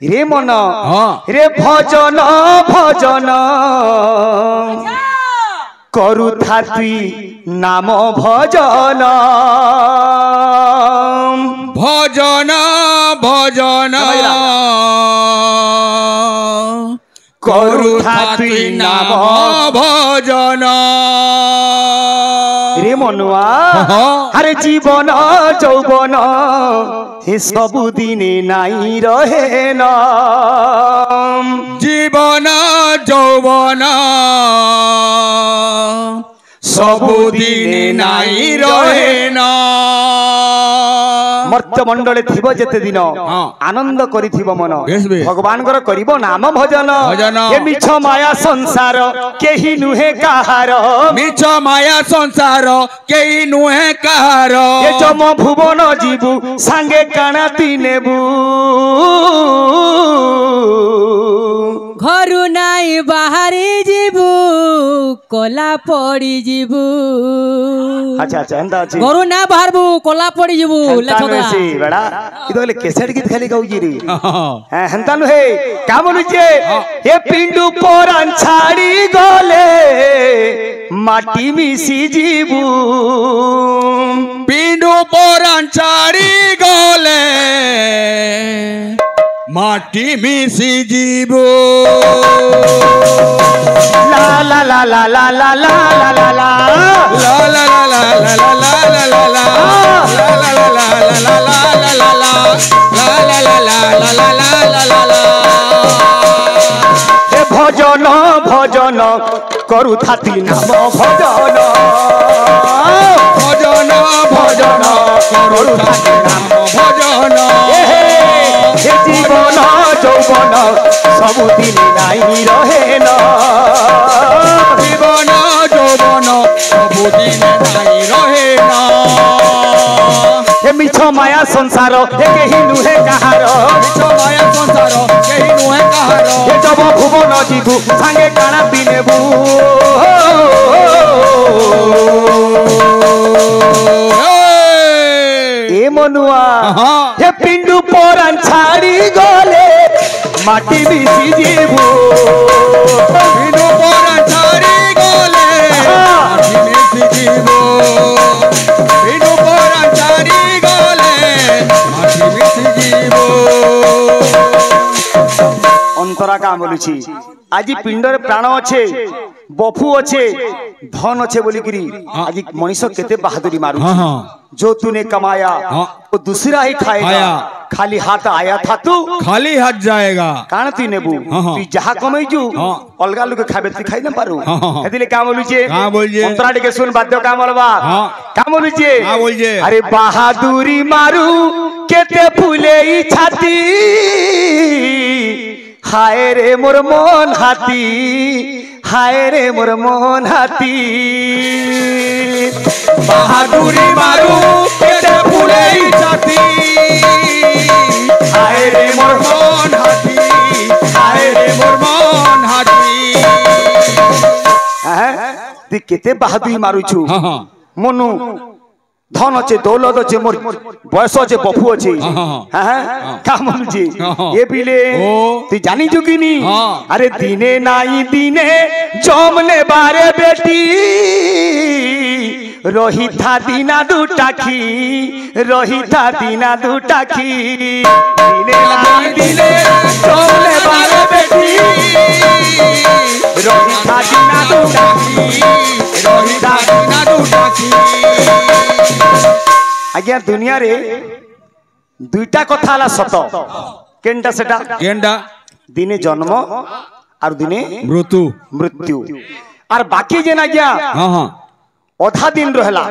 रे मन रे भजन भजन करुथा तुई नाम भजन भजन भजन करुथा तुई नाम भजन रे मनुआ हरे जीवन जौवन हे सबु दिने नाई रहे न जीवन जौवन सबु दिने नाई रहे न मर्त्य मंडले थिबो जेते दिन आनंद करिथिबो मन भगवान कर करिबो नाम भजन ए मिछ माया संसार केही नुहे कहार मिछ माया संसार केही नुहे कहार ए जम भुवन जीवु संगे काणाती नेबु घरु नाई बाहरी जीवु कोला पड़ी जीवु अच्छा अच्छा एंदा अछि घरु ना बाहरबु कोला पड़ी जीवु लेछोदा बड़ा इदोले केसेट गीत खाली गाउजी रे हां हंता नु हे का बोलु जे ए पिंडू पोरान छाड़ी गले माटी मिसी जीवु पिंडू पोरान छाड़ी गले माटी मिसी जीवु ला ला ला ला ला ला ला ला ला ला ला ला ला ला ला ला ला ला भजन भजन करु थाती नाम भजन भजन भजन करु थाती नाम भजन हे जीवन जौवन सबु दिन नाई रहे न जीवन जौवन सबु दिन नाई रहे न हे मिछ माया संसार हे केही नुहे कहार मिछ माया संसार केही नुहे कहार हे जब भुवन जीवु संगे काना पिनेबु ए मनुआ हे पिंडू पोरान छाड़ी गले माटी मिसी जीवु पिंडू पोरान छाड़ी गले माटी मिसी जीवु पिंडू पोरान छाड़ी गले माटी मिसी जीवु अंतरा का बोलुछि आज पिंडर प्राण अच्छे बफु अच्छे धन अच्छे बोली करी आज मनीष केते बहादुरी मारू जो तूने कमाया वो दूसरा ही खाएगा खाली हाथ आया था तू खाली हाथ जाएगा कान तू नेबू तू जहा कमैजू अलगा लोग खाबे तू खाइ न पारू हेदिले का बोलु छे अंतरा टिके सुन बाध्य का बोलबा का बोलु छे अरे बहादुरी मारू केते फुले ई छाती हाय रे मोर मन हाथी हाय रे मोर मन हाथी बहादुरी मारू केते फुले ई छाती हाय रे मोर मन हाथी हाय रे मोर मन हाथी ती केते बहादुरी मारू छु मनु धन अच्छे दौलत अच्छे मोर बयस अच्छे बफु अच्छे का मन जी ये पिले तू जानी जुगिनी अरे दिने नाई दिने जमने बारे बेटी रही था दीना दुटाखी रही था दीना दुटाखी दिने नाई दिने जमने बारे बेटी रही था दीना दुटाखी रही था दीना दुटाखी आज्ञा दुनिया रे दुईटा कथा ला सत केनटा सेटा केनटा दिने जन्म और दिने मृत्यु मृत्यु और बाकी जेन आज्ञा अधा दिन रहला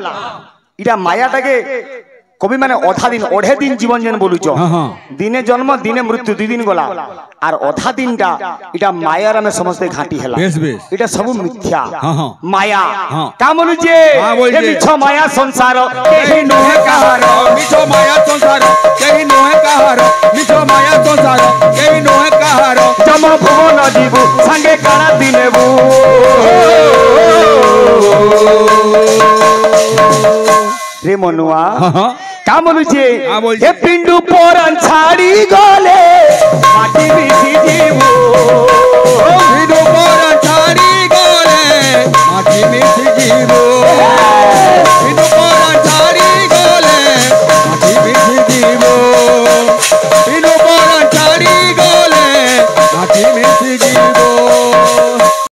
इटा माया टाके कवि माने अधा दिन अढ़े दिन जीवन जेन बोलुच दिने जन्म दिने मृत्यु दुई दिन गला और अधा दिन टा इटा माया रे समस्त घाटी हला इटा सब मिथ्या माया का बोलुचे ए मिछ माया संसार केही नोहे कहार मिछ माया संसार केही नोहे कहार मिछ माया संसार केही नोहे कहार जम भुवन जीवु संगे काना दिनेबु रे मनुआ का बोलुचे ए पिंडू पोरान छाड़ी गले